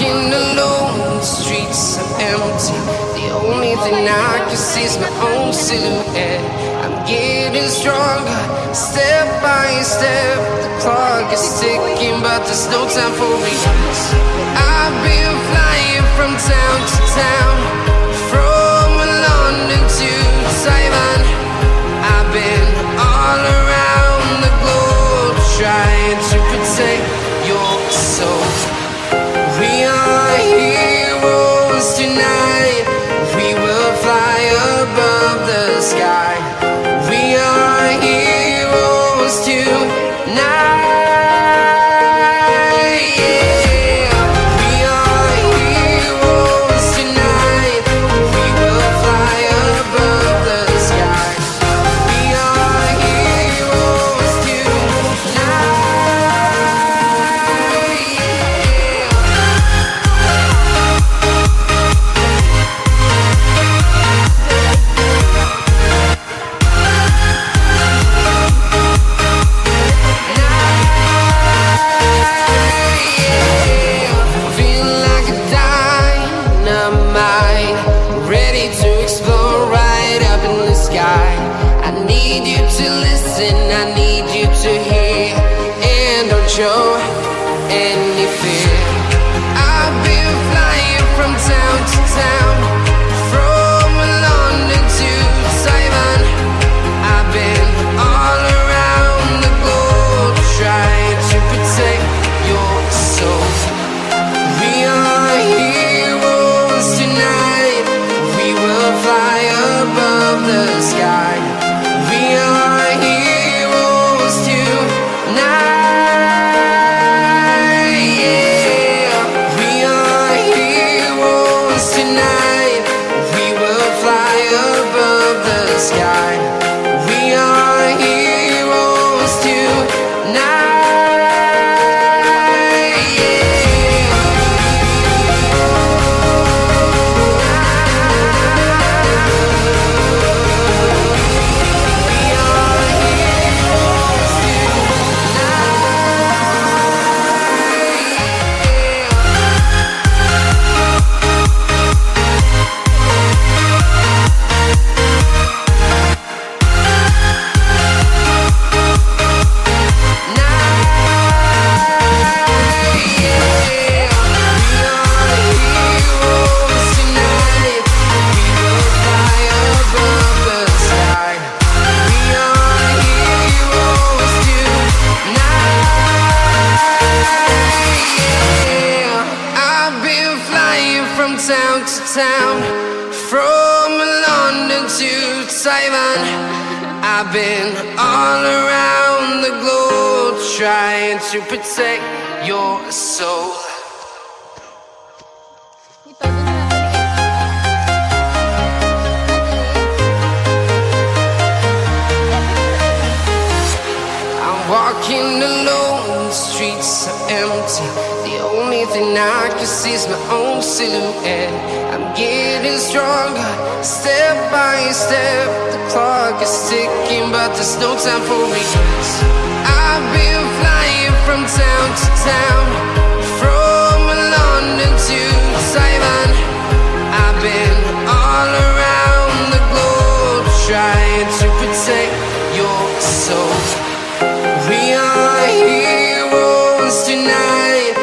walking alone, the streets are empty. The only thing I can see is my own silhouette. I'm getting stronger, step by step. The clock is ticking, but there's no time for regrets. I've been flying from town to town, from London to Taiwan. I've been all around the globe, trying to protect your soul. We are heroes tonight. We will fly above the sky. We are heroes tonight. Yeah. We are heroes tonight. We will fly above the sky. We are heroes tonight. Feel like a dynamite, ready to explode right up in the sky. I need you to listen, I need you to hear, and don't show any fear. I've been flying from town to town, from London to Taiwan. I've been all around the globe, trying to protect your soul. We are heroes tonight. We will fly above the sky. We are heroes tonight. Yeah. We are heroes tonight. We will fly above the sky. We are heroes tonight. Town to town, from London to Taiwan. I've been all around the globe, trying to protect your soul. I'm walking alone, the streets are empty. The only thing I can see is my own silhouette. I'm getting stronger, step by step. The clock is ticking, but there's no time for regrets. I've been flying from town to town, from London to Taiwan. I've been all around the globe, trying to protect your soul. We are heroes tonight.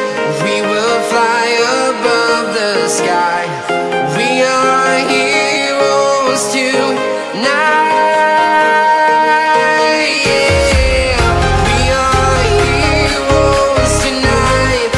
We will fly above the sky. We are heroes tonight. Yeah. We are heroes tonight.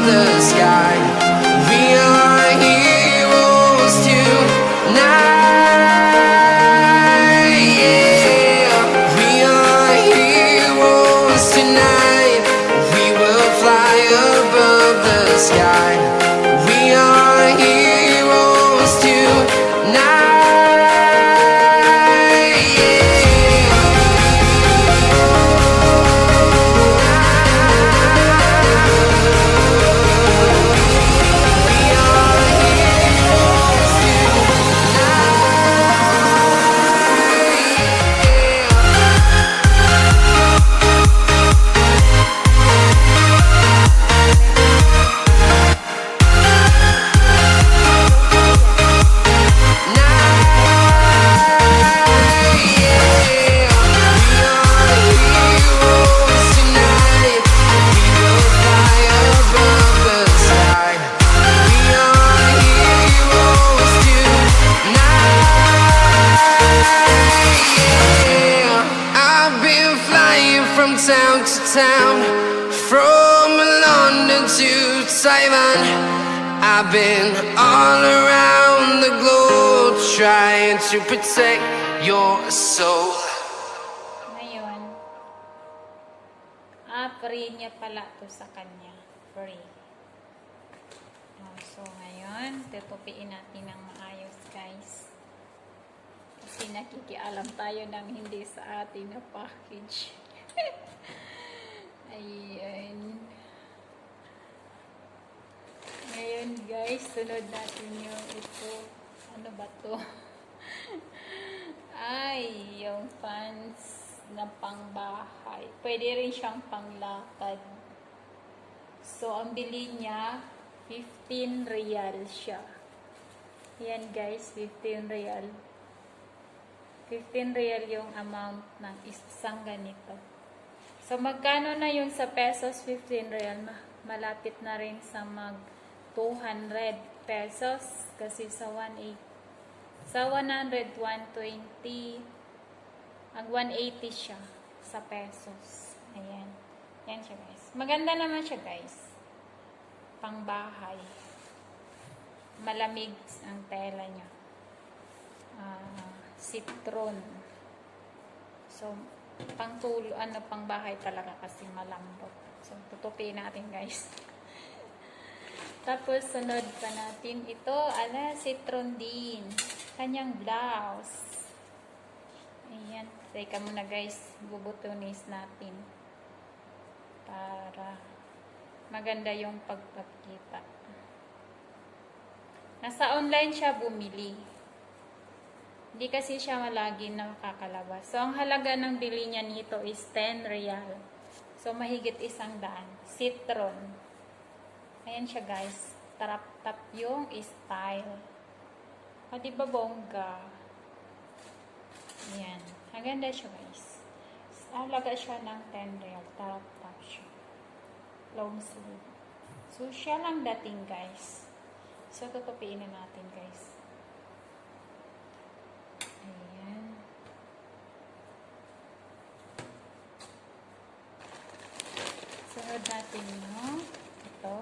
above the sky. We are heroes tonight. Yeah, we are heroes tonight. We will fly above the sky. We are heroes tonight. From town to town, from London to Taiwan, I've been all around the globe trying to protect your soul. Ngayon, free niya pala to sa kanya. Free. So, ngayon, tutupiin natin ng maayos, guys. Kasi nakikialam tayo ng hindi sa atin na package. Ayan. Ngayon guys, sunod natin yung ito. Ano ba to? Ay, yung pants na pangbahay. Pwede rin siyang panglakad. So, ang bili niya, 15 real siya. Yan guys, 15 real. 15 real yung amount ng isang ganito. So, magkano na yun sa pesos? 15 real. Malapit na rin sa mag 200 pesos. Kasi sa 180. Sa 100, 120. Ang 180 siya sa pesos. Ayan. Yan siya, guys. Maganda naman siya, guys. Pangbahay. Malamig ang tela niya. Citron. So, pangbahay talaga kasi malambot. So, tutupiin natin, guys. Tapos, sunod pa natin ito. Citron din. Kanyang blouse. Ayan. Teka muna, guys. Bubutunis natin. Para maganda yung pagpapakita. Nasa online siya bumili. Hindi kasi siya malagi na makakalabas. So, ang halaga ng bili niya nito is 10 real. So, mahigit 100. Citron. Ayan siya, guys. Tarap-tap yung style. Diba bongga? Ayan. Ang ganda siya, guys. Halaga siya ng 10 real. Tarap-tap siya. Long sleeve. So, siya lang dating, guys. So, tutupiin na natin, guys. Ayan. Sunod natin, no? Ito.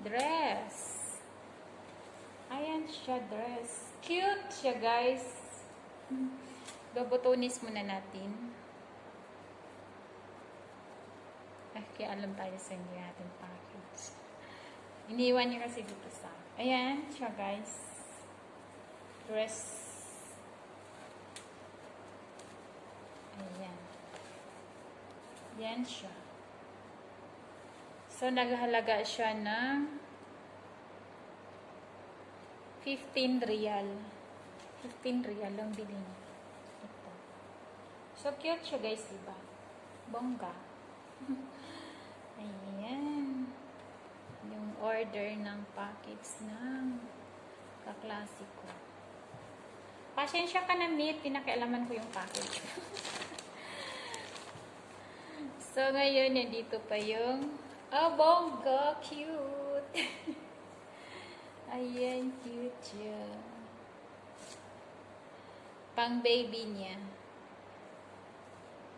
Dress. Ayan siya, dress. Cute siya, guys. Babutunis muna natin. Kaya alam tayo sa hindi natin package. Iniwan niya kasi dito sa... Ayan siya, guys. Dress. Ayan. Yan siya. So, naghahalaga siya ng 15 real. 15 real ang bili niya. Ito. So, cute siya, guys, diba? Bongga. Ayan. Yung order ng package ng kaklasiko. Pasensya ka na, meet. Pinakialaman ko yung package. So, ngayon, nandito pa yung bongga. Cute. Ayan, cute siya. Pang baby niya.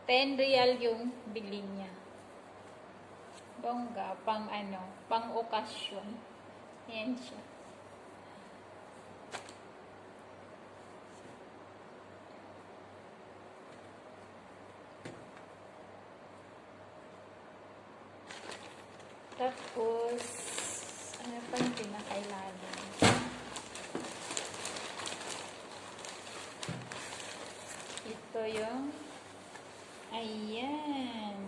10 real yung bili niya. Bongga, pang ano, pang okasyon. Yan siya. Tapos, ano pa yung pinakailalim? Ito yung, ayan.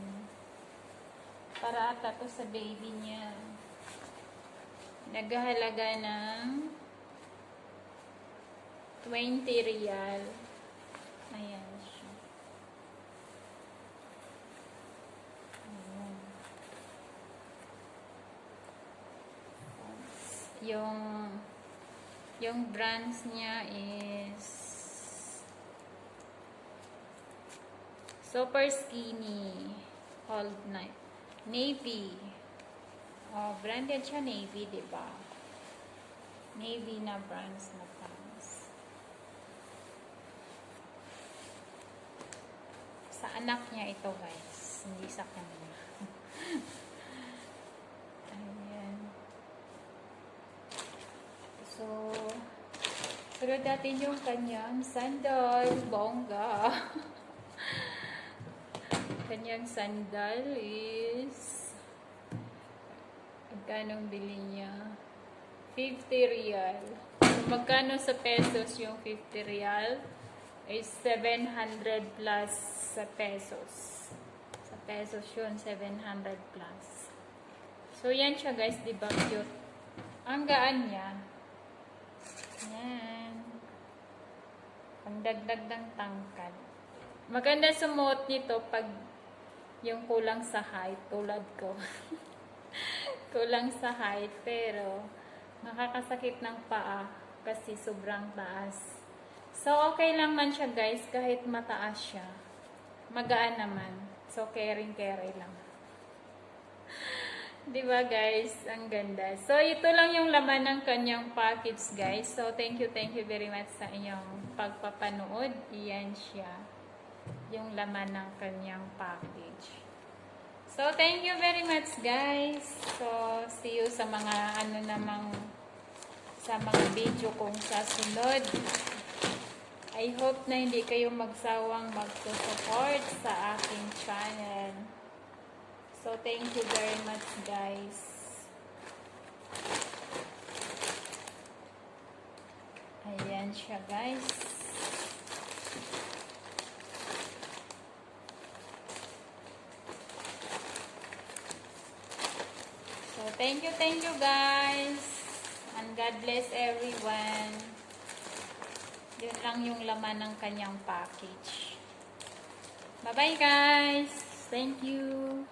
Para ata to sa baby niya. Naghahalaga ng 20 real. Ayan siya. Ayan. Yung brands niya is super skinny. Hold na. Navy. Oh, branded siya Navy, diba? Navy na brands na pants. Sa anak niya ito, guys. Hindi sa kanya. Ayan. So, sunod natin yung kanyang sandal. Bongga. Kanyang sandal is magkano bili niya? 50 real. So, magkano sa pesos yung 50 real? Is 700 plus sa pesos. Sa pesos yun, 700 plus. So, yan siya guys, diba cute? Ang gaan niya. Yan. Pangdagdag ng tangkad. Maganda sumuot nito pag yung kulang sa height, tulad ko. Kulang sa height, pero nakakasakit ng paa kasi sobrang taas. So, okay lang man siya guys, kahit mataas siya. Magaan naman. So, carry lang. Diba guys? Ang ganda. So, ito lang yung laman ng kanyang package guys. So, thank you very much sa inyong pagpapanood. Iyan siya. Yung laman ng kanyang package. So, thank you very much guys. So, see you sa mga sa mga video kong sasunod. I hope na hindi kayo magsawang magsusupport sa aking channel. So, thank you very much guys. Ayan siya guys. So, thank you guys. And God bless everyone. Yun lang yung laman ng kanyang package. Bye-bye guys. Thank you.